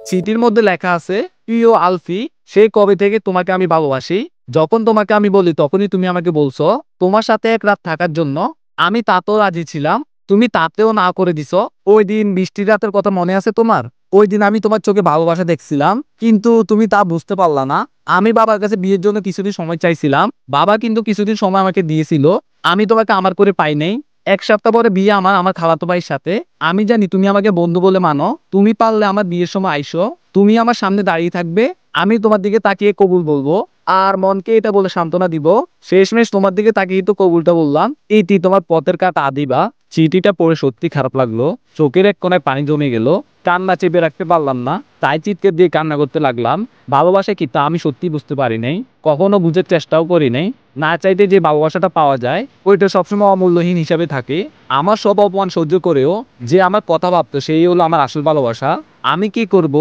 চিঠির মধ্যে লেখা আছে, প্রিয় আলফি, সেই কবে থেকে তোমাকে আমি ভালোবাসি। যখন তোমাকে আমি বলি তখনই তুমি আমাকে বলছো তোমার সাথে এক রাত থাকার জন্য। আমি তাতেও রাজি ছিলাম, তুমি তাতেও না করে দিছো। ওই দিন বৃষ্টির রাতের কথা মনে আছে তোমার? ওই দিন আমি তোমার চোখে ভালোবাসা দেখছিলাম, কিন্তু তুমি তা বুঝতে পারলা না। আমি বাবার কাছে বিয়ের জন্য কিছুদিন সময় চাইছিলাম, বাবা কিন্তু কিছুদিন সময় আমাকে দিয়েছিল। আমি তোমাকে আমার করে পাই নাই। এক সপ্তাহ পরে বিয়ে আমার আমার খালাতো ভাইয়ের সাথে। আমি জানি তুমি আমাকে বন্ধু বলে মানো, তুমি পারলে আমার বিয়ের সময় আইসো, তুমি আমার সামনে দাঁড়িয়ে থাকবে, আমি তোমার দিকে তাকিয়ে কবুল বলবো আর মনকে এটা বলে সান্ত্বনা দিব। শেষমেশ তোমার দিকে তাকিয়ে তো কবুলটা বললাম। এইটি তোমার পথের কাটা আদিবা। চিঠিটা পড়ে সত্যি খারাপ লাগলো, চোখের এক কোনায় পানি জমে গেল, কান্না চেপে রাখতে পারলাম না, তাই চিৎকার দিয়ে কান্না করতে লাগলাম। ভালোবাসা কি তা আমি সত্যি বুঝতে পারি নাই, কখনো বুঝার চেষ্টাও করি নাই। না চাইতে যে ভালোবাসাটা পাওয়া যায় ওইটা সবসময় অমূল্যহীন হিসাবে থাকে। আমার সব অপমান সহ্য করেও যে আমার কথা ভাবতো সেই হলো আমার আসল ভালোবাসা। আমি কি করব?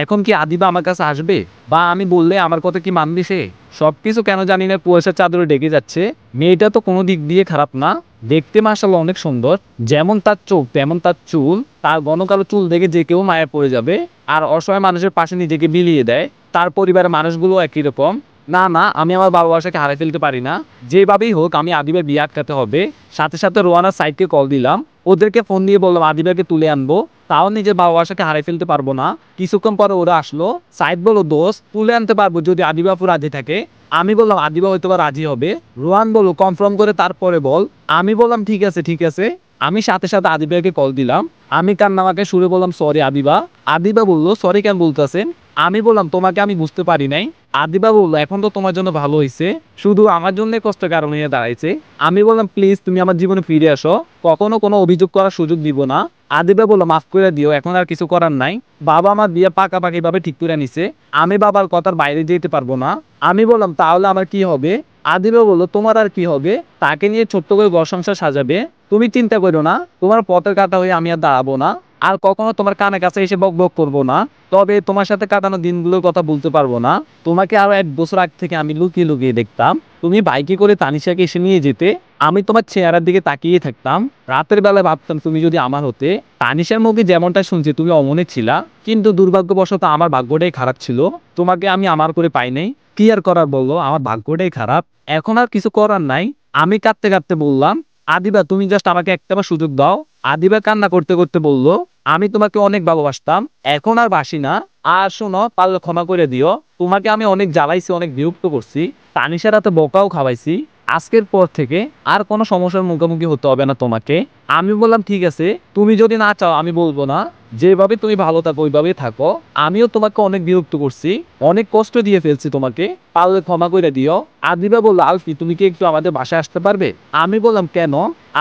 এখন কি আদিবা আমার কাছে আসবে? বা আমি বললে আমার কথা কি মানবে সে? সবকিছু কেন জানি না কুয়াশার চাদরে ঢেকে যাচ্ছে। মেয়েটা তো কোনো দিক দিয়ে খারাপ না, দেখতে মাশাআল্লাহ অনেক সুন্দর। যেমন তার চোখ তেমন তার চুল, তার ঘন কালো চুল দেখে যে কেউ মায়া পড়ে যাবে। আর অসহায় মানুষের পাশে নিজেকে বিলিয়ে দেয়। তার পরিবারের মানুষগুলো একই রকম। না না, আমি আমার ভালোবাসাকে হারিয়ে ফেলতে পারি না। যেভাবেই হোক আমি আদিবার বিয়ে আটকাতে হবে। সাথে সাথে রোয়ানার সাইডকে কল দিলাম, ওদেরকে ফোন দিয়ে বললাম আদিবাকে তুলে আনবো। তাও নিজের ভালোবাসাকে হারিয়ে ফেলতে পারবো না। কিছুক্ষণ পরে ওরা আসলো। সাইদ বলল দোস্ত তুলে আনতে পারবো যদি আদিবাপু রাজি থাকে। আমি বললাম আদিবা হয়তো বা রাজি হবে। রোহান বলল কনফার্ম করে তারপরে বল। আমি বললাম ঠিক আছে ঠিক আছে। আমি সাথে সাথে আদিবাকে কল দিলাম। আমি কান্নামাকে সুরে বললাম সরি আদিবা। আদিবা বলল সরি কেন বলতেছেন? আমি বললাম তোমাকে আমি বুঝতে পারি নাই। আদিবা বললো এখন তো তোমার জন্য ভালো হয়েছে, শুধু আমার জন্য কষ্ট কারণ হয়ে দাঁড়াইছে। আমি বললাম প্লিজ তুমি আমার জীবনে ফিরে আসো, কখনো কোনো অভিযোগ করার সুযোগ দিব না। আদিবা বললো মাফ করে দিও, এখন আর কিছু করার নাই। বাবা আমার বিয়ে পাকাপাকি ভাবে ঠিক করে নিছে, আমি বাবার কথার বাইরে যেতে পারবো না। আমি বললাম তাহলে আমার কি হবে? আদিবা বললো তোমার আর কি হবে, তাকে নিয়ে ছোট্ট করে ঘর সংসার সাজাবে। তুমি চিন্তা করো না, তোমার পথের কাটা হয়ে আমি আর দাঁড়াবো না। আর কখনো তোমার কানে কাছে এসে বক বক করবো না। তবে তোমার সাথে কাটানো দিনগুলোর কথা বলতে পারবো না। তোমাকে আরো 1 বছর আগ থেকে আমি লুকিয়ে লুকিয়ে দেখতাম, তুমি বাইকে করে তানিশাকে এসে নিয়ে যেতে। আমি তোমার চেহারার দিকে তাকিয়ে থাকতাম। রাতের বেলায় ভাবতাম তুমি যদি আমার হতে। তানিশার মুখে যেমনটা শুনছি তুমি অমনে ছিলা, কিন্তু দুর্ভাগ্যবশত আমার ভাগ্যটাই খারাপ ছিল, তোমাকে আমি আমার করে পাই নাই। কি আর করার বললো, আমার ভাগ্যটাই খারাপ। এখন আর কিছু করার নাই। আমি কাঁদতে কাঁদতে বললাম আদিবা তুমি জাস্ট আমাকে একটাবার সুযোগ দাও। আদিবা কান্না করতে করতে বলল আমি তোমাকে অনেক ভালোবাসতাম, এখন আর বাসি না। আর শোনো পারলে ক্ষমা করে দিও, তোমাকে আমি অনেক জ্বালাইছি, অনেক বিরক্ত করছি, তানিশার হাতে বকাও খাওয়াইছি। আজকের পর থেকে আর কোনো সমস্যার মুখোমুখি হতে হবে না তোমাকে। আমি বললাম ঠিক আছে, তুমি যদি না চাও আমি বলবো না, যেভাবে তুমি ভালো থাকো ওইভাবেই থাকো। আমিও তোমাকে অনেক বিরক্ত করছি, অনেক কষ্ট দিয়ে ফেলছি তোমাকে, পারলে ক্ষমা করে দিও। আদিবা বললো আলফি তুমি কি একটু আমাদের বাসায় আসতে পারবে? আমি বললাম কেন?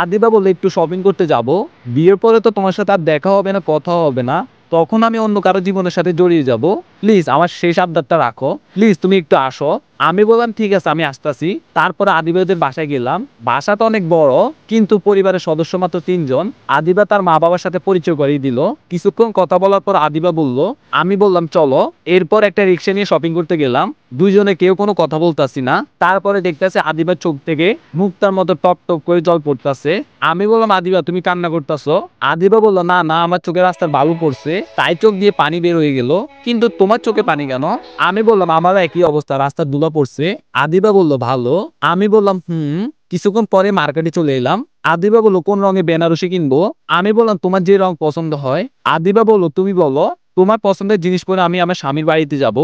আদিবা বললো একটু শপিং করতে যাব। বিয়ের পরে তো তোমার সাথে আর দেখা হবে না, কথা হবে না, তখন আমি অন্য কারো জীবনের সাথে জড়িয়ে যাব। প্লিজ আমার শেষ আবদারটা রাখো, প্লিজ তুমি একটু আসো। আমি বললাম ঠিক আছে আমি আসতেছি। তারপরে আদিবাদের বাসায় গেলাম। বাসাটা অনেক বড়, কিন্তু পরিবারের সদস্য মাত্র 3 জন। আদিবা তার মা বাবার সাথে পরিচয় করিয়ে দিল। কিছুক্ষণ কথা বলার পর আদিবা বলল, আমি বললাম চলো। এরপর একটা রিক্সা নিয়ে শপিং করতে গেলাম। দুইজনে কেউ কোনো কথা বলতাছি না। তারপরে দেখতেছে আদিবার চোখ থেকে মুক্তার মতো টপ টপ করে জল পড়তেছে। আমি বললাম আদিবা তুমি কান্না করতেছো? আদিবা বললো না না আমার চোখে রাস্তার বালু পড়ছে তাই চোখ দিয়ে পানি বের হয়ে গেল। কিন্তু তোমার চোখে পানি কেন? আমি বললাম আমারও একই অবস্থা, রাস্তার ধুলা পড়ছে। আদিবা বললো ভালো। আমি বললাম হুম। কিছুক্ষণ পরে মার্কেটে চলে এলাম। আদিবা বললো কোন রঙে বেনারসি কিনবো? আমি বললাম তোমার যে রং পছন্দ হয়। আদিবা বললো তুমি বলো, তোমার পছন্দের জিনিস পরে আমি আমার স্বামীর বাড়িতে যাব।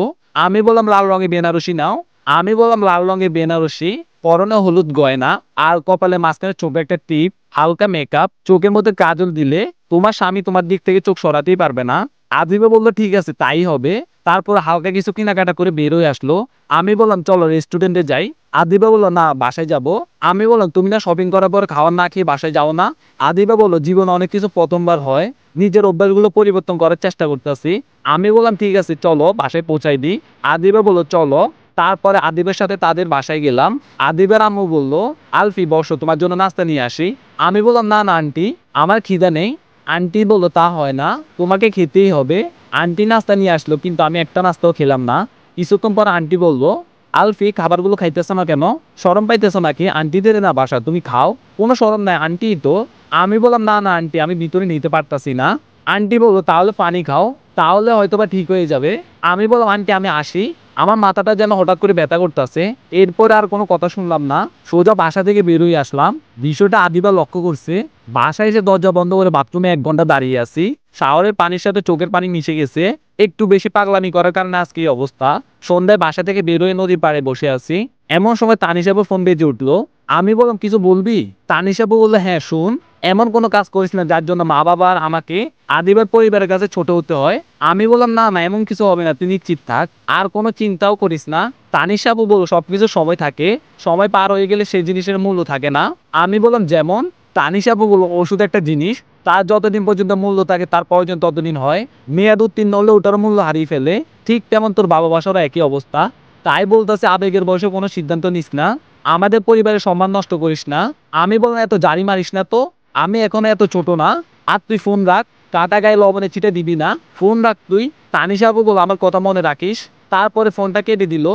আমি বললাম লাল রঙের বেনারসি নাও। আমি বললাম লাল রঙের বেনারসি, পরনে হলুদ গয়না, আর কপালে মাঝখানে ছোট একটা টিপ, হালকা মেকআপ, চোখের মধ্যে কাজল দিলে তোমার স্বামী তোমার দিক থেকে চোখ সরাতেই পারবে না। আদিবা বললো ঠিক আছে তাই হবে। তারপর হালকা কিছু কেনাকাটা করে বের হয়ে আসলো। আমি বললাম চলো রেস্টুরেন্টে যাই। আদিবা বললো না বাসায় যাব। আমি বললাম তুমি না শপিং করার পর খাওয়ার না খেয়ে বাসায় যাও না? আদিবা বললো জীবনে অনেক কিছু প্রথমবার হয়, নিজের অভ্যাসগুলো পরিবর্তন করার চেষ্টা করতেছি। আমি বললাম ঠিক আছে চলো বাসায় পৌঁছাই দিই। আদিবা বললো চলো। তারপরে আদিবের সাথে তাদের বাসায় গেলাম। আদিবের আম্মু বলল আলফি বসো তোমার জন্য নাস্তা নিয়ে আসি। আমি বললাম না না আন্টি, আমার খিদা নেই। আন্টি বললো তা হয় না, তোমাকে খেতেই হবে। আন্টি নাস্তা নিয়ে আসলো, কিন্তু আমি একটা নাস্তাও খেলাম না। কিছুক্ষণ পর আন্টি বললো আলফি খাবারগুলো খাইতেছো না কেন? শরম পাইতেছো নাকি? আন্টিদের না বাসা, তুমি খাও, কোনো শরম নাই আন্টি তো। আমি বললাম না না আন্টি আমি ভিতরে নিতে পারতাছি না। আন্টি বললো তাহলে পানি খাও, তাহলে হয়তো বা ঠিক হয়ে যাবে। আমি বললাম আন্টি আমি আসি, আমার মাথাটা যেন হঠাৎ করে ব্যথা করতেছে। এরপর আর কোনো কথা শুনলাম না, সোজা বাসা থেকে বেরোই আসলাম। বিষয়টা আদিবা লক্ষ্য করছে। বাসায় এসে দরজা বন্ধ করে বাথরুমে 1 ঘন্টা দাঁড়িয়ে আছি। শাওয়ারের পানির সাথে চোখের পানি মিশে গেছে। একটু বেশি পাগলামি করার কারণে আজকে এই অবস্থা। সন্ধ্যায় বাসা থেকে বেরোয় নদীর পাড়ে বসে আছি। এমন সময় তানিশাবু ফোন বেজে উঠলো। আমি বললাম কিছু বলবি? তানিশাবু বললো হ্যাঁ শুন, এমন কোনো কাজ করিস না যার জন্য মা বাবা আর আমাকে আদিবার পরিবারের কাছে ছোট হতে হয়। আমি বললাম না না এমন কিছু হবে না, তুই নিশ্চিত থাক, আর কোনো চিন্তাও করিস না। তানিশাবু বলল সবকিছু সময় থাকে, সময় পার হয়ে গেলে সেই জিনিসের মূল্য থাকে না। আমি বললাম যেমন? তানিশাবু বলল ওষুধ একটা জিনিস, তার যতদিন পর্যন্ত মূল্য থাকে তার প্রয়োজন ততদিন হয়, মেয়াদ উত্তীর্ণ হলে ওটার মূল্য হারিয়ে ফেলে। ঠিক তেমন তোর বাবা বাসারও একই অবস্থা। তাই বলতেছে আবেগের বয়সে কোনো সিদ্ধান্ত নিস না, আমাদের পরিবারের সম্মান নষ্ট করিস না। আমি বললাম এত জারি মারিস না তো, আমি এখন এত ছোট না। আর তুই ফোন রাখ, কাটা গায়ে লবণে ছিটে দিবি না, ফোন রাখ তুই। তানিশাবু বল আমার কথা মনে রাখিস। তারপরে ফোনটা কেটে দিল।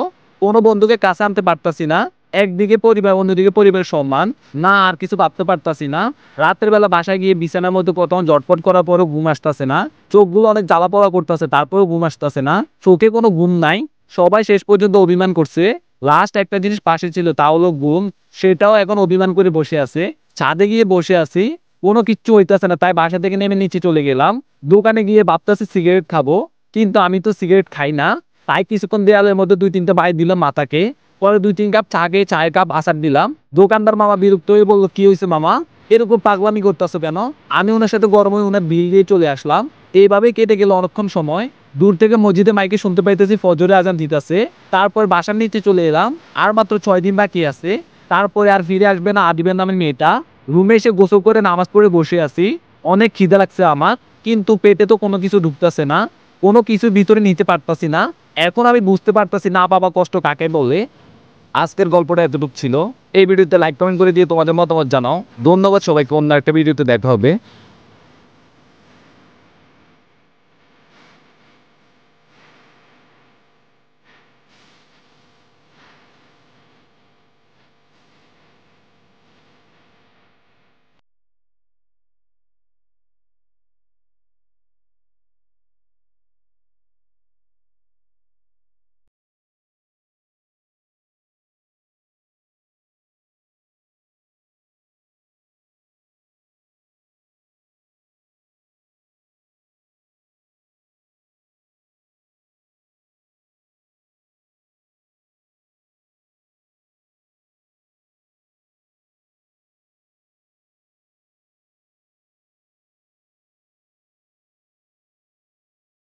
কোনো বন্ধুকে কাছে আনতে পারতাছি না, একদিকে পরিবার অন্যদিকে পরিবারের সম্মান, না আর কিছু ভাবতে পারতাছি না। রাতের বেলা বাসায় গিয়ে বিছানার মধ্যে প্রথম জটপট করার পরেও ঘুম আসতেছে না, চোখগুলো অনেক জ্বালা পোড়া করতেছে তারপরেও ঘুম আসতেছে না, চোখে কোনো ঘুম নাই। সবাই শেষ পর্যন্ত অভিমান করছে। লাস্ট একটা জিনিস পাশে ছিল তা হলো ঘুম, সেটাও এখন অভিমান করে বসে আছে। ছাদে গিয়ে বসে আছি, কোনো কিচ্ছু হইতাছে না, তাই বাসা থেকে নেমে নিচে চলে গেলাম। দোকানে গিয়ে ভাবতেছি সিগারেট খাবো, কিন্তু আমি তো সিগারেট খাই না। তাই কিছুক্ষণ দেয়ালের মধ্যে 2-3টা বাইর দিলাম মাথাকে। পরে 2-3 কাপ চা খেয়ে চায়ের কাপ আসার দিলাম। দোকানদার মামা বিরক্ত হয়ে বললো কি হয়েছে মামা, এরকম পাগলামি করতেছো কেন? আমি ওনার সাথে গরম হয়ে ওনার বিল দিয়ে চলে আসলাম। এইভাবে কেটে গেল অনেকক্ষণ সময়। দূর থেকে মসজিদে মাইকে শুনতে পাইতেছি ফজরে আজান দিতেছে। তারপর বাসার নিচে চলে এলাম। আর মাত্র 6 দিন বাকি আছে, তারপরে আর ফিরে আসবে না আদিবের নামের মেয়েটা। রুমে এসে গোসল করে নামাজ পড়ে বসে আছি। অনেক খিদে লাগছে আমার, কিন্তু পেটে তো কোনো কিছু ঢুকতেছে না, কোনো কিছু ভিতরে নিতে পারতাছি না। এখন আমি বুঝতে পারতাছি না বাবা কষ্ট কাকে বলে। আজকের গল্পটা এতটুকু ছিল। এই ভিডিওতে লাইক কমেন্ট করে দিয়ে তোমাদের মতামত জানাও। ধন্যবাদ সবাইকে, অন্য একটা ভিডিওতে দেখা হবে।